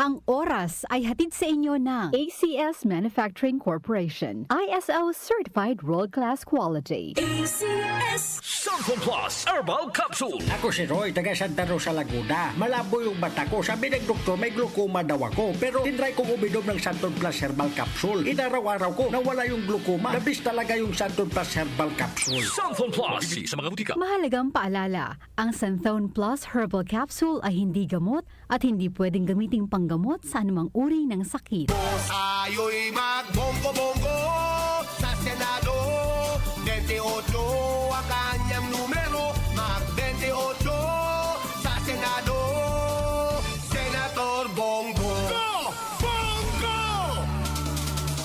Ang oras ay hatid sa inyo ng ACS Manufacturing Corporation. ISO Certified World-Class Quality. ACS Santon Plus Herbal Capsule. Ako si Roy, taga Santa Rosa, Laguna. Malabo yung mata ko. Sabi ng doktor, may glaucoma daw ako. Pero tinry kong uminom ng Santon Plus Herbal Capsule. Inaraw-araw ko, nawala yung glaucoma. Nabis talaga yung Santon Plus Herbal Capsule. Santon Plus. Bibili sa mga butika. Mahalagang paalala, ang Santhone Plus Herbal Capsule ay hindi gamot at hindi pwedeng gamiting panggamot sa anumang uri ng sakit. Ayo'y magbonggo-bonggo sa Senado. 28 ang kanyang numero. Mag-28 sa Senado. Senator Bongo. Go! Bongo!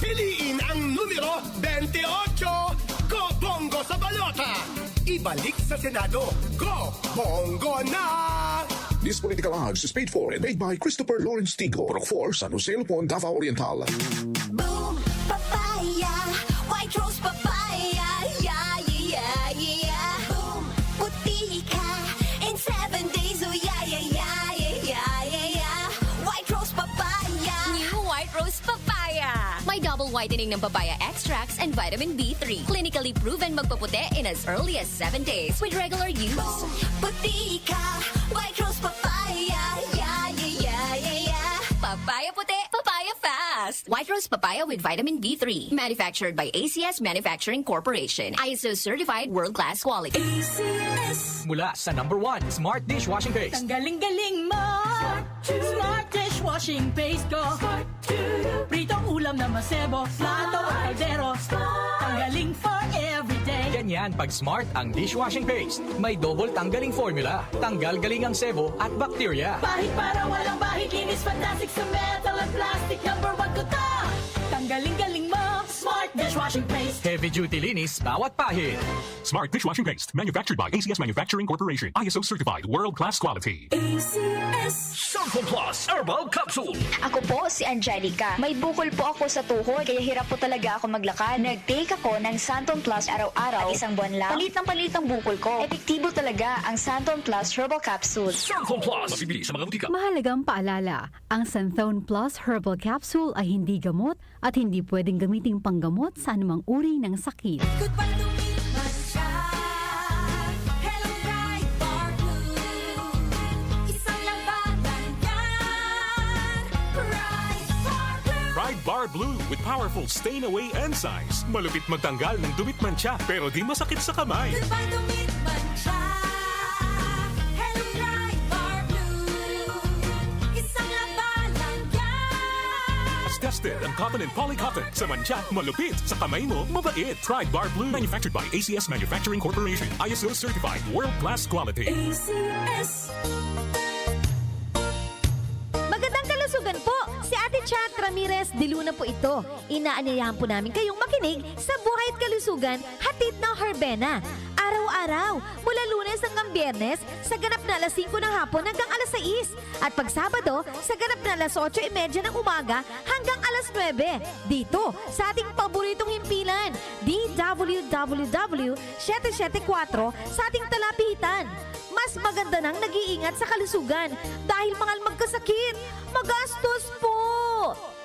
Piliin ang numero 28. Go Bongo sa balota. Ibalik sa Senado. Go Bongo na! This political ads is paid for and made by Christopher Lawrence Tigo, Pro 4, San Jose, Lupon, Davao Oriental. Boom Papaya White Rose Papaya Yeah, yeah, yeah Boom Puti ka in 7 days Oh yeah, yeah, yeah, yeah, yeah, yeah White Rose Papaya New White Rose Papaya. May double whitening ng papaya extracts and vitamin B3. Clinically proven magpaputi in as early as 7 days with regular use. Boom Puti ka White Rose Papaya Yeah, yeah, yeah, yeah, yeah Papaya puti, papaya fast. White Rose Papaya with vitamin B3. Manufactured by ACS Manufacturing Corporation. ISO certified world-class quality. ACS Mula sa #1 Smart Dishwashing Paste. Ang galing-galing mo! Smart dishwashing paste ko. Pritong ulam na masebo, plato at kaldero. Ang galing for everyday. Ganyan pag Smart ang dishwashing paste. May double tanggaling formula. Tanggal galing ang sebo at bakterya. Bahid para walang bahid, linis fantastic sa metal at plastic. Number 1 ko ta! Tanggaling-galing mo! Smart dishwashing paste. Heavy duty linis bawat pahid. Smart Dishwashing Paste, manufactured by ACS Manufacturing Corporation. ISO certified world-class quality. ACS Santon Plus Herbal Capsule. Ako po si Angelica. May bukol po ako sa tuhod, kaya hirap po talaga ako maglakad. Nag-take ako ng Santon Plus araw-araw at isang buwan lang. Palit ang bukol ko. Epektibo talaga ang Santon Plus Herbal Capsule. Santon Plus. Mabibili sa mga butika. Mahalagang paalala, ang Santhone Plus Herbal Capsule ay hindi gamot at hindi pwedeng gamiting panggamot sa anumang uri ng sakit. Goodbye to me, Masya. Hello, bright bar blue. Isang labanan yan. Bright bar blue. Pride Bar Blue with powerful stain-away enzymes. Malupit magtanggal ng dumit mancha pero di masakit sa kamay. Goodbye to me, Masya. Hello, bright bar blue. Isang labanan yan. As tested ang cotton and polycotton. Sa mancha, malupit. Sa kamay mo, mabait. Pride Bar Blue. Manufactured by ACS Manufacturing Corporation. ISO certified world-class quality. ACS Magandang kalusugan po! Si Ate Chat Ramirez de Luna po ito. Inaanyayahan po namin kayong makinig sa Buhay at Kalusugan, hatid ng Herbena. Araw-araw, mula Lunes hanggang Biyernes, sa ganap na alas 5 ng hapon hanggang alas 6. At pag Sabado, sa ganap na alas 8:30 ng umaga hanggang alas 9. Dito, sa ating paboritong himpilan, DWWW 774 sa ating talapitan. Mas maganda nang nag-iingat sa kalusugan dahil mahal magkasakit. Magastos po!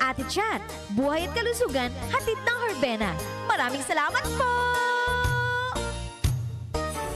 Ate Chat, Buhay at Kalusugan, hatid ng Herbena. Maraming salamat po!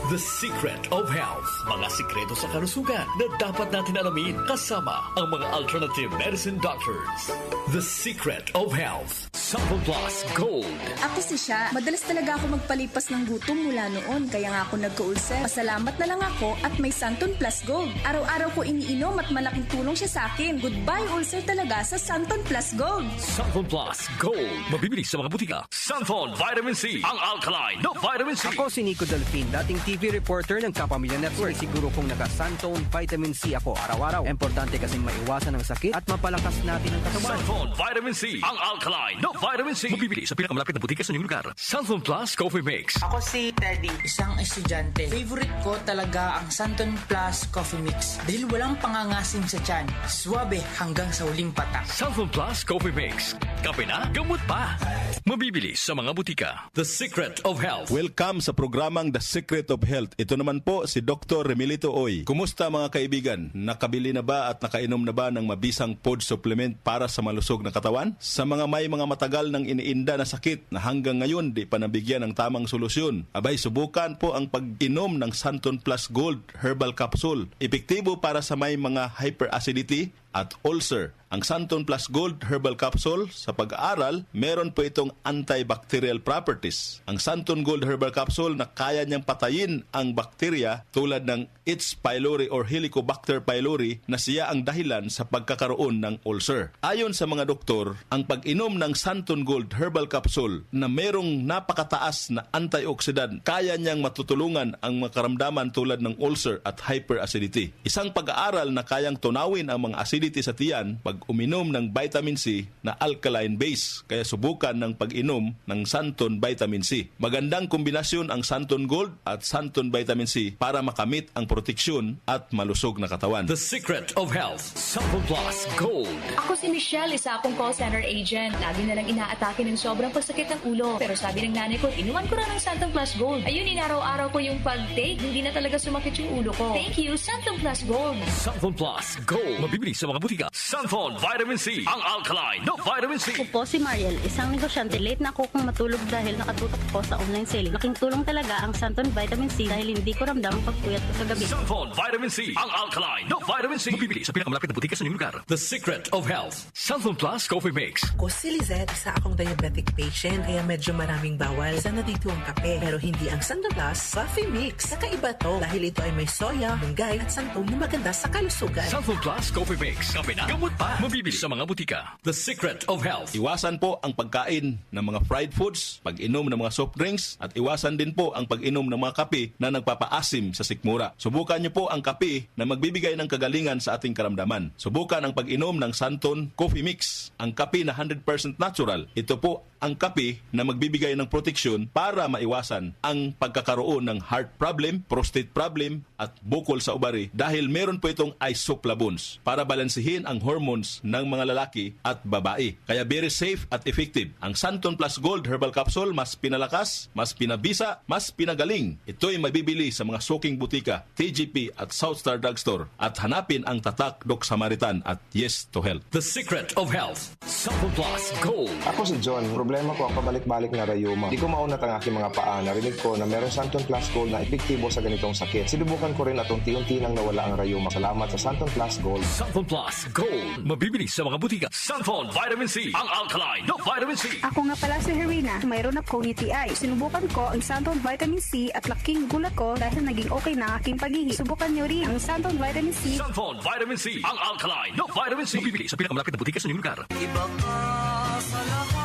The Secret of Health. Mga sikreto sa kalusugan na dapat natin alamin kasama ang mga alternative medicine doctors. The Secret of Health. Santon Plus Gold. Ako si Sha. Madalas talaga ako magpalipas ng gutom mula noon, kaya nga ako nagka-ulcer. Pasalamat na lang ako at may Santon Plus Gold. Araw-araw ko iniinom at malaking tulong siya sa akin. Goodbye ulcer talaga sa Santon Plus Gold. Santon Plus Gold. Mabibili sa mga butika. Santon Vitamin C. Ang alkaline na vitamin C. Ako si Nico Delfin, dating TV reporter ng Kapamilya Network. Siguro kung naka-Santon Vitamin C ako araw-araw. Importante kasing maiwasan ang sakit at mapalakas natin ang katawan. Santon Vitamin C. Ang alkaline na Vitamin C. Mabibili sa pinakamalapit na butika sa inyong lugar. Santon Plus Coffee Mix. Ako si Teddy, isang estudyante. Favorite ko talaga ang Santon Plus Coffee Mix dahil walang pangangasim sa tiyan. Suwabe hanggang sa huling patak. Santon Plus Coffee Mix. Kape na, gamot pa. Mabibili sa mga butika. The Secret of Health. Welcome sa programang The Secret of Health. Ito naman po si Dr. Remilito Oy. Kumusta mga kaibigan? Nakabili na ba at nakainom na ba ng mabisang food supplement para sa malusog na katawan? Sa mga may mga matagal nang iniinda na sakit na hanggang ngayon di pa nabigyan ng tamang solusyon, abay subukan po ang pag-inom ng Santon Plus Gold Herbal Capsule. Epektibo para sa may mga hyperacidity at ulcer. Ang Santon Plus Gold Herbal Capsule, sa pag-aaral, meron po itong antibacterial properties. Ang Santon Gold Herbal Capsule na kaya niyang patayin ang bakterya tulad ng H. pylori or Helicobacter pylori na siya ang dahilan sa pagkakaroon ng ulcer. Ayon sa mga doktor, ang pag-inom ng Santon Gold Herbal Capsule na merong napakataas na antioxidant, kaya niyang matutulungan ang makaramdaman tulad ng ulcer at hyperacidity. Isang pag-aaral na kayang tunawin ang mga acidity sa tiyan pag uminom ng vitamin C na alkaline base. Kaya subukan ng pag-inom ng Santon Vitamin C. Magandang kombinasyon ang Santon Gold at Santon Vitamin C para makamit ang proteksyon at malusog na katawan. The Secret of Health. Santon Plus Gold. Ako si Michelle, isa akong call center agent. Lagi na lang inaatake ng sobrang pasakit ng ulo. Pero sabi ng nanay ko, inuman ko na ng Santon Plus Gold. Ayun, inaraw-araw ko yung pag-take. Hindi na talaga sumakit yung ulo ko. Thank you, Santon Plus Gold. Santon Plus Gold. Mabibili sa mga butika. Santon Vitamin C. Ang alkaline na vitamin C. Ako po si Mariel, isang negosyante. Late na ako kung matulog dahil nakatutok ako sa online selling. Laking tulong talaga ang Santon Vitamin C dahil hindi ko ramdam ang pagpuyat ko sa gabi. Santon Vitamin C. Ang alkaline na vitamin C. Mabibili sa pinakamalapit na butika sa inyong lugar. The Secret of Health. Santon Plus Coffee Mix. Ako si Lizette, isa akong diabetic patient kaya medyo maraming bawal. Isa na dito ang kape pero hindi ang Santon Plus Coffee Mix. Kakaiba to dahil ito ay may soya, munggay at santol na maganda sa kalusugan. Santon Plus Coffee Mix. Kape na, gamot pa. Mabibili sa mga butika. The Secret of Health. Iwasan po ang pagkain ng mga fried foods, pag-inom ng mga soft drinks, at iwasan din po ang pag-inom ng mga kape na nagpapaasim sa sikmura. Subukan niyo po ang kape na magbibigay ng kagalingan sa ating karamdaman. Subukan ang pag-inom ng Santon Coffee Mix, ang kape na 100% natural. Ito po ang kape na magbibigay ng proteksyon para maiwasan ang pagkakaroon ng heart problem, prostate problem, at bukol sa ubari dahil meron po itong isoflavones para balansihin ang hormones ng mga lalaki at babae. Kaya very safe at effective. Ang Santon Plus Gold Herbal Capsule mas pinalakas, mas pinabisa, mas pinagaling. Ito'y mabibili sa mga suking butika, TGP at Southstar Drugstore at hanapin ang tatak Doc Samaritan at Yes to Health. The Secret of Health. Santon Plus Gold. Ako si John. Problema ko ang pabalik-balik na rayuma. Di ko maunat ang aking mga paa. Narinig ko na meron Santon Plus Gold na epektibo sa ganitong sakit. Sinubukan ko rin at unti-unti nang nawala ang rayuma. Salamat sa Santon Plus Gold. Santon Plus Gold. Mabibili sa mga butika. Santon Vitamin C. Ang alkaline na vitamin C. Ako nga pala si Herina. Mayroon akong UTI. Sinubukan ko ang Santon Vitamin C at laking gulat ko dahil naging okay na aking paghihi. Subukan niyo rin ang Santon Vitamin C. Santon Vitamin C. Ang alkaline na vitamin C. Mabibili sa pinakamalapit na butika sa inyong lugar. Iba ka sa lahat.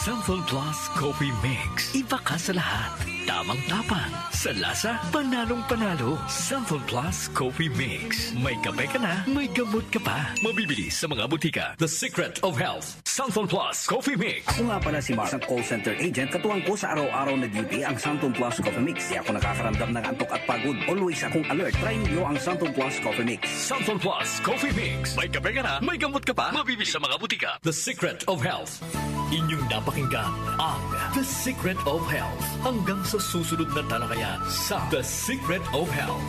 Santon Plus Coffee Mix. Iba ka sa lahat. Tamang-tapang. Sa lasa, panalong-panalo. Santon Plus Coffee Mix. May kape ka na, may gamot ka pa. Mabibili sa mga butika. The Secret of Health. Santon Plus Coffee Mix. Ako nga pala si Mark, isang call center agent. Katuwang ko sa araw-araw na duty ang Santon Plus Coffee Mix. Di ako nakakaramdam ng antok at pagod. Always akong alert. Try niyo ang Santon Plus Coffee Mix. Santon Plus Coffee Mix. May kape ka na, may gamot ka pa. Mabibili sa mga butika. The Secret of Health. Inyong napakinggan ang The Secret of Health. Hanggang sa susunod na talakayan sa The Secret of Health.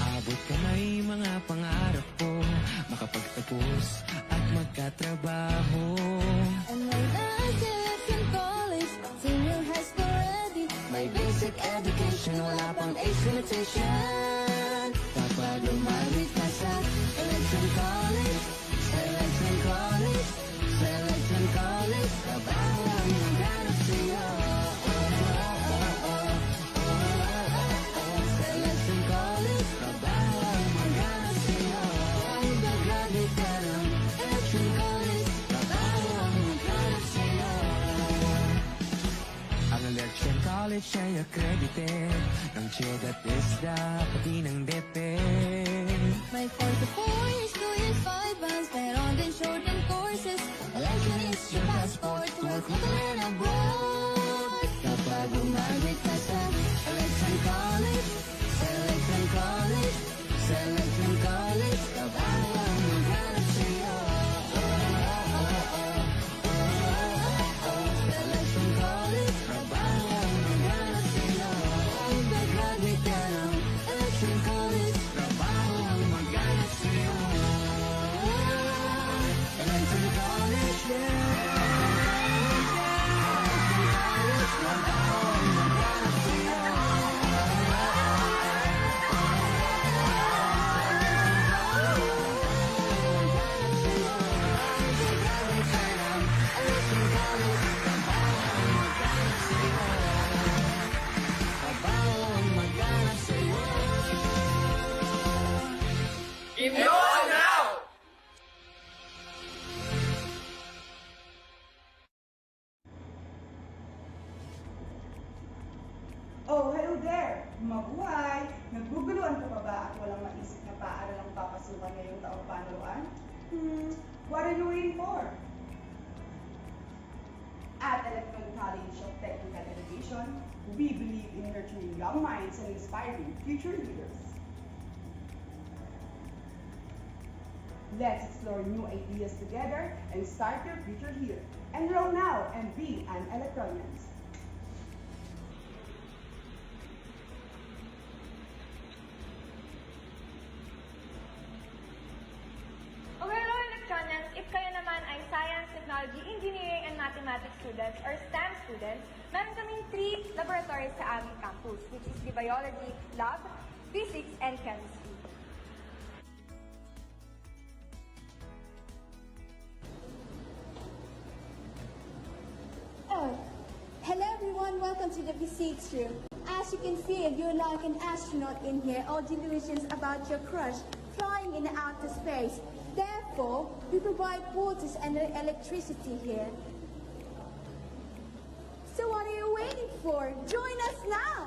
Abot kamay mga pangarap ko, makapagtapos at magkatrabaho. And when I get in college, senior high school ready, may basic education, wala pang age limitation. Kapag lumalik ka sa Selection College, Selection College, Selection College, trabaho ang maghanap sa'yo. Selection College, trabaho ang maghanap sa'yo. Kahit na grabe ka ng Selection College, trabaho siya'y accredited ng Chilled at ISDA, pati ng DepEd. My 4 to 4 years, 2 years, 5 months, meron din shortened courses. Election is your passport to work local and abroad. Kapag umabit ka sa Election College, sa Election College, sa Election College, trabaho ang maghanap sa'yo. Election College, trabaho ang maghanap sa'yo. Pag-graduate ka ng Election College, trabaho ang maghanap sa'yo. Election College, Enroll now! Oh, hello there! Mabuhay! Naguguluhan ka pa ba at walang maisip na paaral ang papasukan ngayong taong panuruan? What are you waiting for? At Electron College of Technical Education, we believe in nurturing young minds and inspiring future leaders. Let's explore new ideas together and start your future here. Enroll now and be an electronian. Hello, Electronians! If kayo naman ay Science, Technology, Engineering, and Mathematics students or STEM students, meron kaming 3 laboratories sa aming campus, which is the Biology Lab, Physics, and Chemistry. Oh, hello everyone, welcome to the physics room. As you can see, you're like an astronaut in here, all delusions about your crush flying in outer space. Therefore, we provide waters and electricity here. So what are you waiting for? Join us now!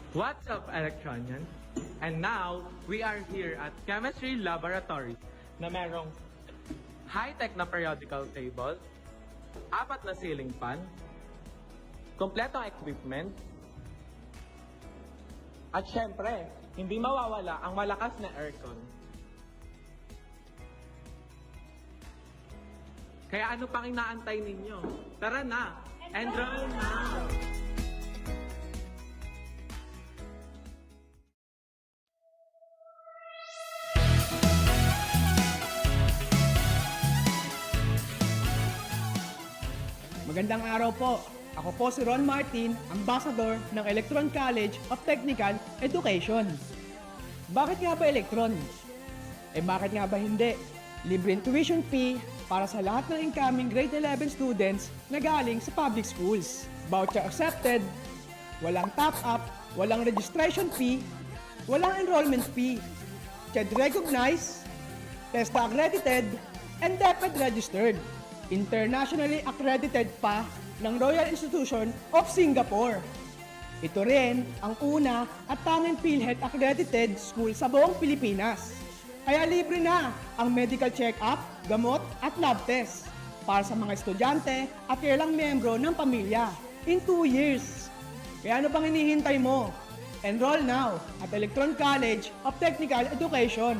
What's up, Electronian? And now, we are here at Chemistry Laboratory na merong high-tech na periodical table, 4 na ceiling fan, kompletong equipment, at syempre, hindi mawawala ang malakas na aircon. Kaya ano pang inaantay ninyo? Tara na! Enroll now! Magandang araw po. Ako po si Ron Martin, Ambassador ng Electron College of Technical Education. Bakit nga ba Electron? Bakit nga ba hindi? Libre tuition fee para sa lahat ng incoming grade 11 students na galing sa public schools. Voucher accepted, walang top-up, walang registration fee, walang enrollment fee, CHED recognized, TESTA accredited, and DepEd registered. Internationally accredited pa ng Royal Institution of Singapore. Ito rin ang una at tanging PhilHealth accredited school sa buong Pilipinas. Kaya libre na ang medical check-up, gamot at lab test para sa mga estudyante at ilang miyembro ng pamilya in 2 years. Kaya ano pang hinihintay mo? Enroll now at Electron College of Technical Education.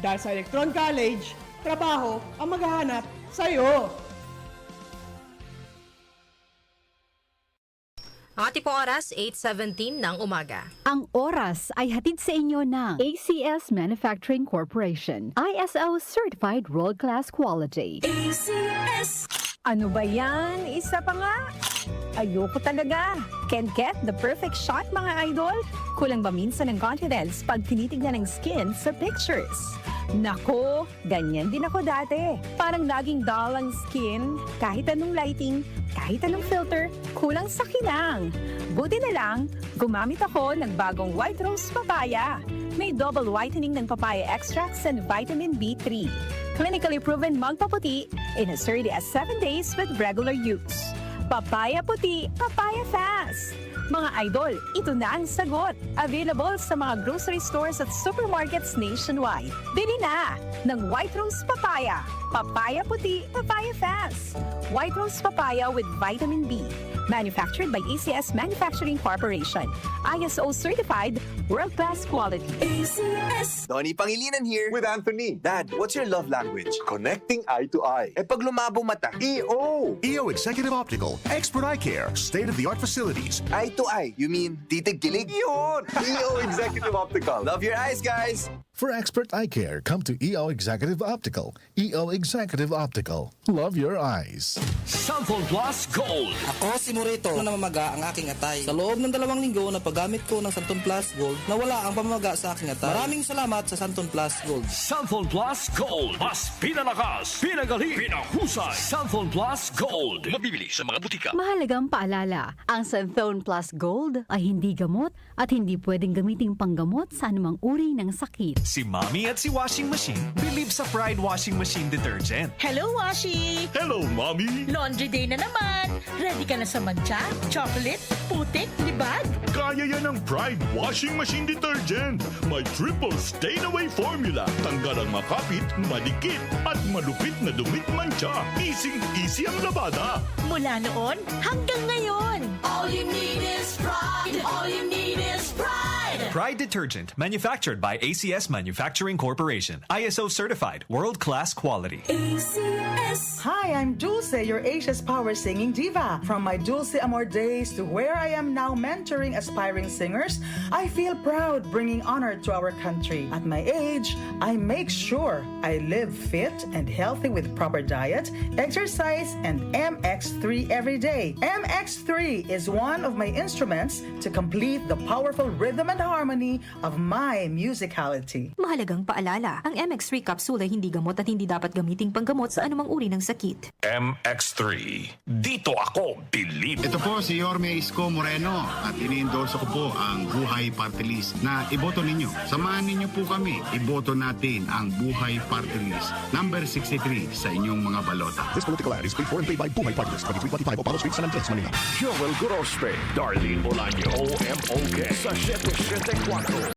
Dahil sa Electron College, trabaho ang maghahanap sa'yo. Ang ating pong oras, 8:17 ng umaga. Ang oras ay hatid sa inyo ng ACS Manufacturing Corporation. ISO Certified World-Class Quality. ACS! Ano ba yan? Isa pa nga? Ayoko talaga. Can't get the perfect shot, mga idol? Kulang ba minsan ng confidence pag tinitignan ng skin sa pictures? Nako, ganyan din ako dati. Parang laging dull ang skin, kahit anong lighting, kahit anong filter, kulang sa kinang. Buti na lang, gumamit ako ng bagong White Rose Papaya. May double whitening ng papaya extracts and vitamin B3. Clinically proven magpaputi in as early as 7 days with regular use. Papaya puti, papaya fast. Mga idol, ito na ang sagot. Available sa mga grocery stores at supermarkets nationwide. Bili na ng White Rose Papaya. Papaya puti, papaya fast. White Rose Papaya with vitamin B. Manufactured by ACS Manufacturing Corporation. ISO certified, world-class quality. ACS. Donnie Pangilinan here. With Anthony. Dad, what's your love language? Connecting eye to eye. Eh pag lumabo mata. EO. EO Executive Optical. Expert eye care. State-of-the-art facilities. Eye to eye. You mean titig kilig? Yun! EO Executive Optical. Love your eyes, guys. For expert eye care, come to EO Executive Optical. EO Executive Optical. Love your eyes. Santon Plus Gold. Ako si Morito na namamaga ang aking atay. Sa loob ng 2 linggo na paggamit ko ng Santon Plus Gold, nawala ang pamamaga sa aking atay. Maraming salamat sa Santon Plus Gold. Santon Plus Gold. Mas pinalakas, pinagaling, pinahusay. Santon Plus Gold. Mabibili sa mga butika. Mahalagang paalala, ang Santhone Plus Gold ay hindi gamot at hindi pwedeng gamiting panggamot sa anumang uri ng sakit. Si Mommy at si Washing Machine believe sa Pride Washing Machine Detergent. Hello, Washi! Hello, Mommy! Laundry day na naman! Ready ka na sa mancha, chocolate, putik, libag? Kaya yan ang Pride Washing Machine Detergent. May triple stain-away formula. Tanggal ang makapit, madikit, at malupit na dumit mancha. Easy ang labada. Mula noon hanggang ngayon. All you need is pride. All you need is pride. Pride Detergent, manufactured by ACS Manufacturing Corporation. ISO certified, world-class quality. ACS. Hi, I'm Dulce, your Asia's Power Singing Diva. From my Dulce Amor days to where I am now mentoring aspiring singers, I feel proud bringing honor to our country. At my age, I make sure I live fit and healthy with proper diet, exercise, and MX3 every day. MX3 is one of my instruments to complete the powerful rhythm and harmony of my musicality. Mahalagang paalala, ang MX3 capsule ay hindi gamot at hindi dapat gamiting panggamot sa anumang uri ng sakit. MX3. Dito ako, believe. Ito po si Yorme Isko Moreno at ini-endorse ko po ang Buhay Party List na iboto ninyo. Samahan ninyo po kami. Iboto natin ang Buhay Party List number 63 sa inyong mga balota. This political ad is paid for and played by Buhay Party List, 2325 Opalo Street, San Andres, Manila. Joel Gorospe, Darlene Bolaño, OMOK, sa 774.